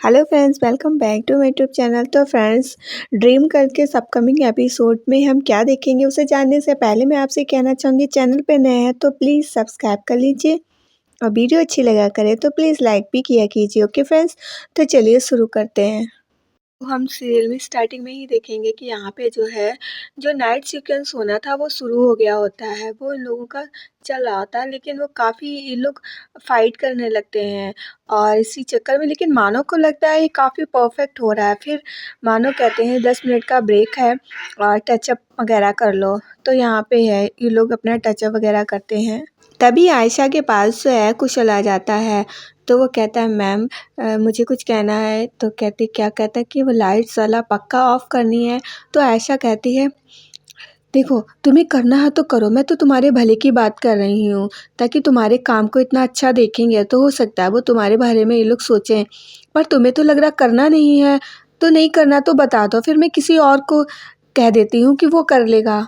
Hello friends, welcome back to my YouTube channel. तो friends, dream girl के upcoming episode में हम क्या देखेंगे उसे जानने से पहले मैं आपसे कहना चाहूँगी, चैनल पे नए हैं तो प्लीज़ सब्सक्राइब कर लीजिए और वीडियो अच्छी लगा करे तो प्लीज़ लाइक भी किया कीजिए। ओके फ्रेंड्स, तो चलिए शुरू करते हैं। तो हम सीरियल में स्टार्टिंग में ही देखेंगे कि यहाँ पे जो है, जो नाइट सीक्वेंस होना था वो शुरू हो गया होता है, वो इन लोगों का चल रहा होता है, लेकिन वो काफ़ी ये लोग फाइट करने लगते हैं और इसी चक्कर में लेकिन मानव को लगता है ये काफ़ी परफेक्ट हो रहा है। फिर मानव कहते हैं 10 मिनट का ब्रेक है और टचअप वगैरह कर लो। तो यहाँ पे है, ये लोग अपना टचअप वगैरह करते हैं। तभी आयशा के पास जो है कुशल आ जाता है। तो वो कहता है मैम मुझे कुछ कहना है। तो कहती क्या कहता है कि वो लाइट्स वाला पक्का ऑफ करनी है। तो आयशा कहती है देखो तुम्हें करना है तो करो, मैं तो तुम्हारे भले की बात कर रही हूँ, ताकि तुम्हारे काम को इतना अच्छा देखेंगे तो हो सकता है वो तुम्हारे बारे में ये लोग सोचें, पर तुम्हें तो लग रहा करना नहीं है। तो नहीं करना तो बता दो, फिर मैं किसी और को कह देती हूँ कि वो कर लेगा।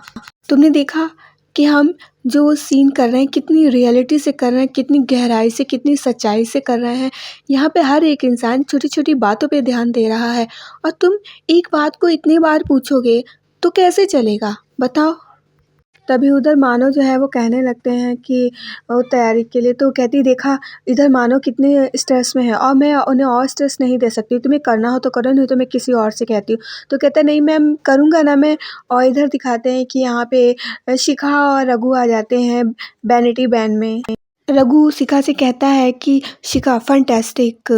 तुमने देखा कि हम जो सीन कर रहे हैं कितनी रियलिटी से कर रहे हैं, कितनी गहराई से, कितनी सच्चाई से कर रहे हैं। यहाँ पे हर एक इंसान छोटी छोटी बातों पे ध्यान दे रहा है और तुम एक बात को इतनी बार पूछोगे तो कैसे चलेगा बताओ। तभी उधर मानव जो है वो कहने लगते हैं कि वो तैयारी के लिए। तो कहती देखा इधर मानव कितने स्ट्रेस में है और मैं उन्हें और स्ट्रेस नहीं दे सकती, तुम्हें करना हो तो करो नहीं तो मैं किसी और से कहती हूँ। तो कहता नहीं मैम करूँगा ना मैं। और इधर दिखाते हैं कि यहाँ पे शिखा और रघु आ जाते हैं वैनिटी बैंड में। रघु शिखा से कहता है कि शिखा फंटेस्टिक,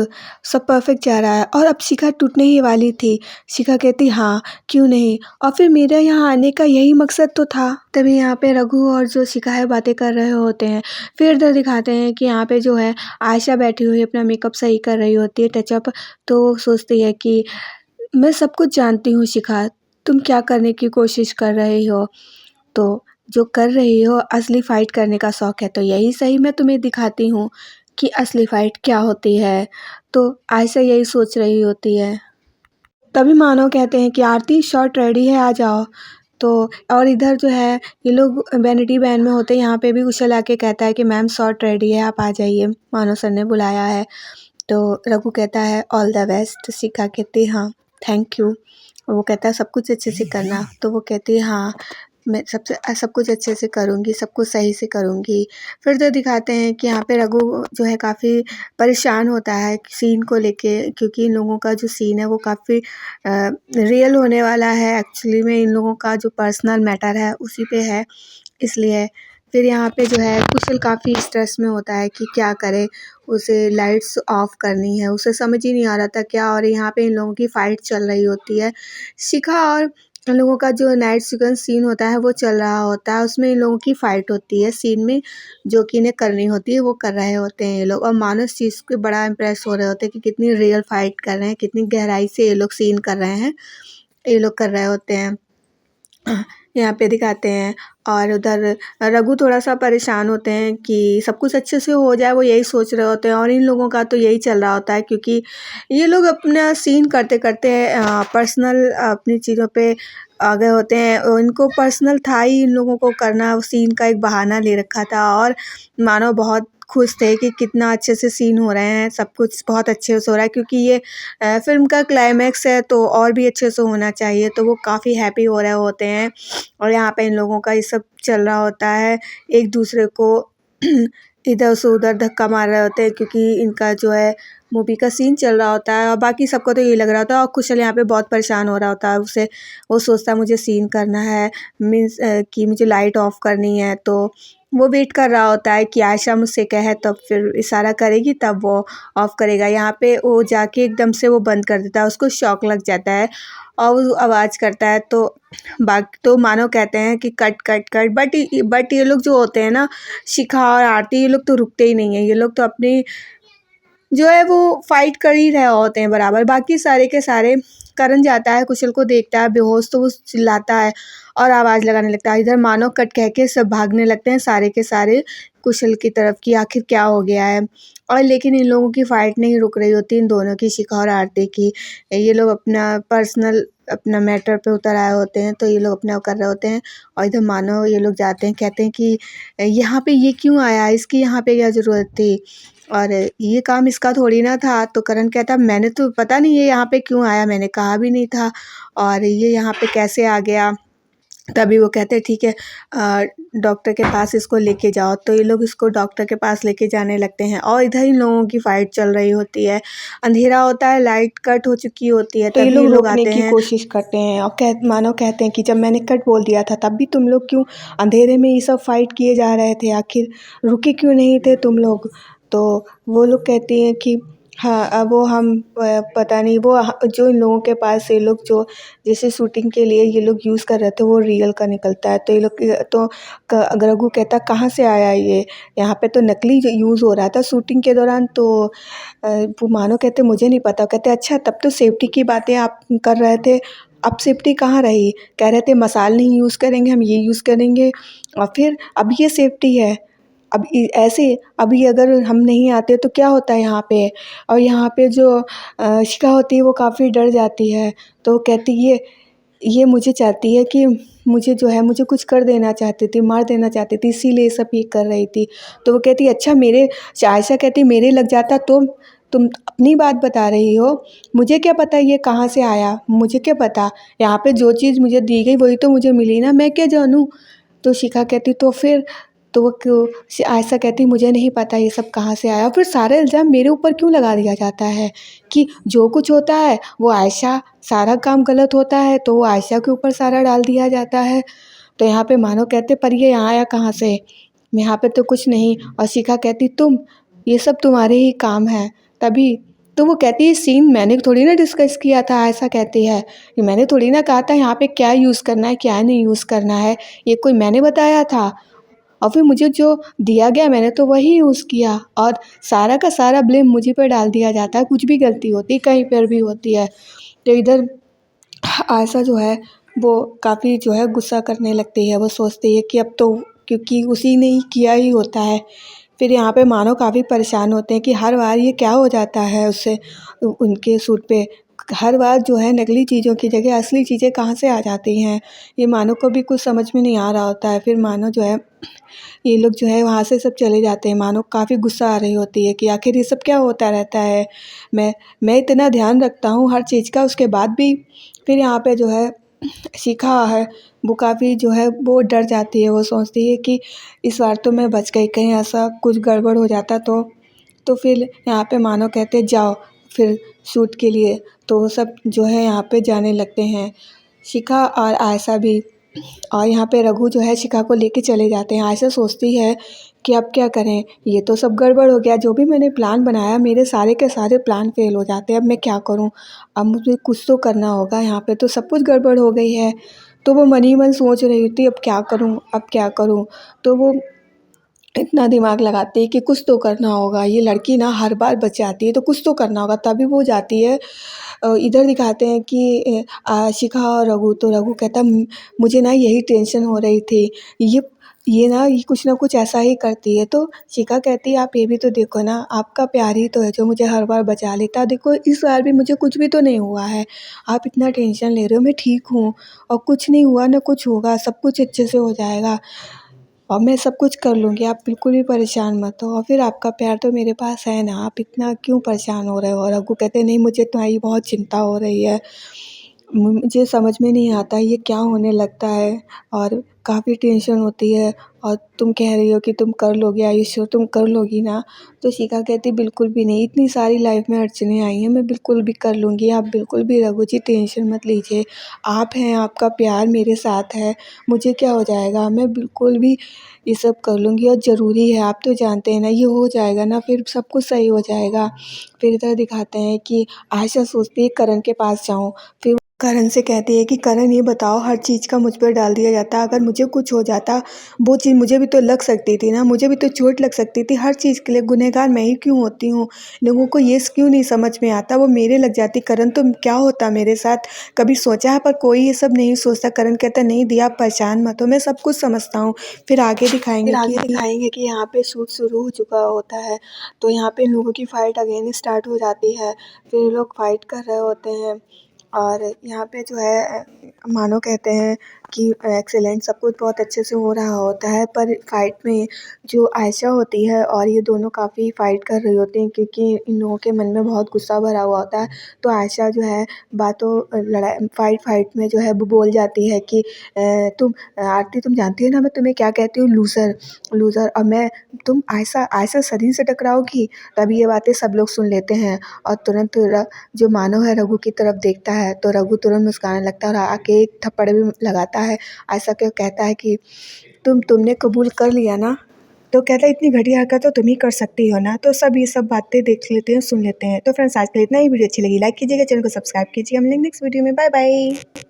सब परफेक्ट जा रहा है और अब शिखा टूटने ही वाली थी। शिखा कहती हाँ क्यों नहीं, और फिर मेरा यहाँ आने का यही मकसद तो था। तभी यहाँ पे रघु और जो शिखा है बातें कर रहे होते हैं। फिर इधर दिखाते हैं कि यहाँ पे जो है आयशा बैठी हुई अपना मेकअप सही कर रही होती है, टचअप। तो वो सोचती है कि मैं सब कुछ जानती हूँ शिखा, तुम क्या करने की कोशिश कर रही हो। तो जो कर रही हो असली फ़ाइट करने का शौक़ है तो यही सही, मैं तुम्हें दिखाती हूँ कि असली फ़ाइट क्या होती है। तो आयशा यही सोच रही होती है। तभी मानव कहते हैं कि आरती शॉट रेडी है आ जाओ। तो और इधर जो है ये लोग वैनिटी वैन में होते हैं। यहाँ पे भी कुशल आके कहता है कि मैम शॉट रेडी है आप आ जाइए, मानव सर ने बुलाया है। तो रघु कहता है ऑल द बेस्ट। शिखा कहती है हाँ थैंक यू। वो कहता है सब कुछ अच्छे से करना। तो वो कहती है हाँ मैं सब कुछ अच्छे से करूँगी, सब कुछ सही से करूँगी। फिर जो दिखाते हैं कि यहाँ पे रघु जो है काफ़ी परेशान होता है सीन को लेके, क्योंकि इन लोगों का जो सीन है वो काफ़ी रियल होने वाला है। एक्चुअली में इन लोगों का जो पर्सनल मैटर है उसी पे है, इसलिए। फिर यहाँ पे जो है कुशल काफ़ी स्ट्रेस में होता है कि क्या करे, उसे लाइट्स ऑफ करनी है, उसे समझ ही नहीं आ रहा था क्या। और यहाँ पे इन लोगों की फ़ाइट चल रही होती है। शिखा और इन लोगों का जो नाइट सीक्वेंस सीन होता है वो चल रहा होता है, उसमें इन लोगों की फ़ाइट होती है सीन में, जो कि इन्हें करनी होती है वो कर रहे होते हैं ये लोग। और मानव इस चीज़ पे बड़ा इम्प्रेस हो रहे होते हैं कि कितनी रियल फ़ाइट कर रहे हैं, कितनी गहराई से ये लोग सीन कर रहे हैं, ये लोग कर रहे होते हैं। यहाँ पे दिखाते हैं। और उधर रघु थोड़ा-सा परेशान होते हैं कि सब कुछ अच्छे से हो जाए, वो यही सोच रहे होते हैं। और इन लोगों का तो यही चल रहा होता है, क्योंकि ये लोग अपना सीन करते-करते पर्सनल अपनी चीज़ों पे आ गए होते हैं। इनको पर्सनल था ही इन लोगों को करना, सीन का एक बहाना ले रखा था। और मानो बहुत खुश थे कि कितना अच्छे से सीन हो रहे हैं, सब कुछ बहुत अच्छे से हो रहा है, क्योंकि ये फ़िल्म का क्लाइमैक्स है तो और भी अच्छे से होना चाहिए। तो वो काफ़ी हैप्पी हो रहे होते हैं। और यहाँ पे इन लोगों का ये सब चल रहा होता है, एक दूसरे को इधर से उधर धक्का मार रहे होते हैं, क्योंकि इनका जो है मूवी का सीन चल रहा होता है। और बाकी सबको तो यही लग रहा होता है। और कुशल यहाँ पे बहुत परेशान हो रहा होता है, उसे वो सोचता है मुझे सीन करना है, मीन्स कि मुझे लाइट ऑफ करनी है। तो वो वेट कर रहा होता है कि आयशा मुझसे कहे तब फिर इशारा करेगी तब वो ऑफ़ करेगा। यहाँ पे वो जाके एकदम से वो बंद कर देता है, उसको शॉक लग जाता है और वो आवाज़ करता है। तो बाकी तो मानव कहते हैं कि कट कट कट, बट ये लोग जो होते हैं ना, शिखा और आरती, ये लोग तो रुकते ही नहीं हैं। ये लोग तो अपनी जो है वो फाइट कर ही रहे होते हैं बराबर। बाकी सारे के सारे करण जाता है, कुशल को देखता है बेहोश, तो वो चिल्लाता है और आवाज़ लगाने लगता है। इधर मानव कट कह के सब भागने लगते हैं सारे के सारे कुशल की तरफ कि आखिर क्या हो गया है। और लेकिन इन लोगों की फ़ाइट नहीं रुक रही होती, इन दोनों की, शिखा और आरती की। ये लोग अपना पर्सनल अपना मैटर पे उतर आए होते हैं, तो ये लोग अपना कर रहे होते हैं। और इधर मानव ये लोग जाते हैं, कहते हैं कि यहाँ पे ये क्यों आया, इसकी यहाँ पे क्या ज़रूरत थी। और ये काम इसका थोड़ी ना था। तो करण कहता मैंने तो पता नहीं ये यहाँ पे क्यों आया, मैंने कहा भी नहीं था, और ये यहाँ पे कैसे आ गया। तभी वो कहते ठीक है डॉक्टर के पास इसको लेके जाओ। तो ये लोग इसको डॉक्टर के पास लेके जाने लगते हैं, और इधर इन लोगों की फाइट चल रही होती है। अंधेरा होता है, लाइट कट हो चुकी होती है, तो ये तभी लोग लोग रोकने आते की हैं। कोशिश करते हैं और मानव कहते हैं कि जब मैंने कट बोल दिया था तब भी तुम लोग क्यों अंधेरे में ये सब फाइट किए जा रहे थे, आखिर रुके क्यों नहीं थे तुम लोग। तो वो लोग कहते हैं कि हाँ अब वो हम पता नहीं वो जो इन लोगों के पास ये लोग जो जैसे शूटिंग के लिए ये लोग यूज़ कर रहे थे वो रियल का निकलता है। तो ये लोग तो रघु कहता कहाँ से आया ये, यहाँ पे तो नकली जो यूज़ हो रहा था शूटिंग के दौरान। तो वो मानो कहते मुझे नहीं पता। कहते अच्छा तब तो सेफ्टी की बातें आप कर रहे थे, अब सेफ्टी कहाँ रही। कह रहे थे मसाल नहीं यूज़ करेंगे, हम ये यूज़ करेंगे, और फिर अब ये सेफ्टी है। अब ऐसे अभी अगर हम नहीं आते तो क्या होता है यहाँ पे। और यहाँ पे जो शिखा होती है वो काफ़ी डर जाती है। तो कहती ये मुझे चाहती है कि मुझे जो है मुझे कुछ कर देना चाहती थी, मार देना चाहती थी, इसीलिए ये सब ये कर रही थी। तो वो कहती अच्छा मेरे आयशा कहती मेरे लग जाता तो तुम अपनी बात बता रही हो, मुझे क्या पता ये कहाँ से आया, मुझे क्या पता। यहाँ पे जो चीज़ मुझे दी गई वही तो मुझे मिली ना, मैं क्या जानूँ। तो शिखा कहती तो फिर तो वो क्यों आयशा कहती मुझे नहीं पता ये सब कहाँ से आया। फिर सारा इल्ज़ाम मेरे ऊपर क्यों लगा दिया जाता है कि जो कुछ होता है वो आयशा, सारा काम गलत होता है तो वो आयशा के ऊपर सारा डाल दिया जाता है। तो यहाँ पे मानो कहते पर ये यहाँ आया कहाँ से, यहाँ पे तो कुछ नहीं। और शिखा कहती तुम ये सब तुम्हारे ही काम है तभी। तो वो कहती है सीन मैंने थोड़ी ना डिस्कस किया था, ऐसा कहती है कि मैंने थोड़ी ना कहा था यहाँ पे क्या यूज़ करना है क्या नहीं यूज़ करना है, ये कोई मैंने बताया था। और फिर मुझे जो दिया गया मैंने तो वही यूज़ किया, और सारा का सारा ब्लेम मुझे पे डाल दिया जाता है, कुछ भी गलती होती कहीं पर भी होती है। तो इधर आयशा जो है वो काफ़ी जो है गुस्सा करने लगती है। वो सोचती है कि अब तो क्योंकि उसी ने ही किया ही होता है। फिर यहाँ पे मानव काफ़ी परेशान होते हैं कि हर बार ये क्या हो जाता है उससे उनके सूट पे। हर बार जो है नकली चीज़ों की जगह असली चीज़ें कहाँ से आ जाती हैं, ये मानव को भी कुछ समझ में नहीं आ रहा होता है। फिर मानव जो है ये लोग जो है वहाँ से सब चले जाते हैं। मानो काफ़ी गुस्सा आ रही होती है कि आखिर ये सब क्या होता रहता है। मैं इतना ध्यान रखता हूँ हर चीज़ का, उसके बाद भी। फिर यहाँ पे जो है शिखा है वो काफ़ी जो है वो डर जाती है। वो सोचती है कि इस बार तो मैं बच गई, कहीं ऐसा कुछ गड़बड़ हो जाता तो फिर यहाँ पे मानो कहते जाओ फिर शूट के लिए। तो वो सब जो है यहाँ पे जाने लगते हैं, शिखा और आयशा भी। और यहाँ पे रघु जो है शिखा को लेके चले जाते हैं। आयशा सोचती है कि अब क्या करें, ये तो सब गड़बड़ हो गया, जो भी मैंने प्लान बनाया मेरे सारे के सारे प्लान फेल हो जाते हैं, अब मैं क्या करूँ। अब मुझे कुछ तो करना होगा, यहाँ पे तो सब कुछ गड़बड़ हो गई है। तो वो मन ही मन सोच रही थी अब क्या करूँ अब क्या करूँ। तो वो इतना दिमाग लगाती है कि कुछ तो करना होगा, ये लड़की ना हर बार बच जाती है तो कुछ तो करना होगा। तभी वो जाती है इधर दिखाते हैं कि शिखा और रघु। तो रघु कहता मुझे ना यही टेंशन हो रही थी, ये ना ये कुछ ना कुछ ऐसा ही करती है। तो शिखा कहती है आप ये भी तो देखो ना, आपका प्यार ही तो है जो मुझे हर बार बचा लेता, देखो इस बार भी मुझे कुछ भी तो नहीं हुआ है, आप इतना टेंशन ले रहे हो, मैं ठीक हूँ और कुछ नहीं हुआ ना कुछ होगा, सब कुछ अच्छे से हो जाएगा और मैं सब कुछ कर लूँगी, आप बिल्कुल भी परेशान मत हो। और फिर आपका प्यार तो मेरे पास है ना, आप इतना क्यों परेशान हो रहे हो। और रघु कहते नहीं मुझे तुम्हारी बहुत चिंता हो रही है, मुझे समझ में नहीं आता ये क्या होने लगता है और काफ़ी टेंशन होती है, और तुम कह रही हो कि तुम कर लोगी, आर यू श्योर तुम कर लोगी ना। तो शिखा कहती बिल्कुल भी नहीं, इतनी सारी लाइफ में अड़चनें आई हैं, मैं बिल्कुल भी कर लूँगी, आप बिल्कुल भी रघु जी टेंशन मत लीजिए, आप हैं, आपका प्यार मेरे साथ है, मुझे क्या हो जाएगा, मैं बिल्कुल भी ये सब कर लूँगी। और ज़रूरी है, आप तो जानते हैं ना ये हो जाएगा ना, फिर सब कुछ सही हो जाएगा। फिर इधर दिखाते हैं कि आयशा सोचती है करण के पास जाऊँ। फिर करण से कहती है कि करण ये बताओ हर चीज़ का मुझ पर डाल दिया जाता, अगर मुझे कुछ हो जाता वो चीज़ मुझे भी तो लग सकती थी ना, मुझे भी तो चोट लग सकती थी, हर चीज़ के लिए गुनहगार मैं ही क्यों होती हूँ, लोगों को ये क्यों नहीं समझ में आता, वो मेरे लग जाती। करण तो क्या होता मेरे साथ, कभी सोचा है, पर कोई ये सब नहीं सोचता। करण कहता नहीं दिया आप परेशान मत हो, मैं सब कुछ समझता हूँ। फिर आगे दिखाएंगे कि यहाँ पे शूट शुरू हो चुका होता है। तो यहाँ पे इन लोगों की फ़ाइट अगेन स्टार्ट हो जाती है। फिर ये लोग फाइट कर रहे होते हैं, और यहाँ पे जो है मानो कहते हैं कि एक्सीलेंट सब कुछ बहुत अच्छे से हो रहा होता है, पर फाइट में जो आयशा होती है और ये दोनों काफ़ी फाइट कर रही होती हैं क्योंकि इन लोगों के मन में बहुत गुस्सा भरा हुआ होता है। तो आयशा जो है लड़ाई फाइट में जो है वो बोल जाती है कि तुम आरती तुम जानती हो ना मैं तुम्हें क्या कहती हूँ, लूज़र लूज़र। और मैं तुम आयशा आयशा शरीर से टकराओगी। तभी ये बातें सब लोग सुन लेते हैं और तुरंत जो मानव है रघु की तरफ देखता है तो रघु तुरंत मुस्कुराने लगता है और आके एक थप्पड़ भी लगाता है। आयशा को कहता है कि तुमने कबूल कर लिया ना। तो कहता है इतनी घटिया हरकत तो तुम ही कर सकती हो ना। तो सब ये सब बातें देख लेते हैं, सुन लेते हैं। तो फ्रेंड्स आज के लिए इतना ही। वीडियो अच्छी लगी लाइक कीजिएगा, चैनल को सब्सक्राइब कीजिए। हम मिलेंगे नेक्स्ट वीडियो में। Bye bye.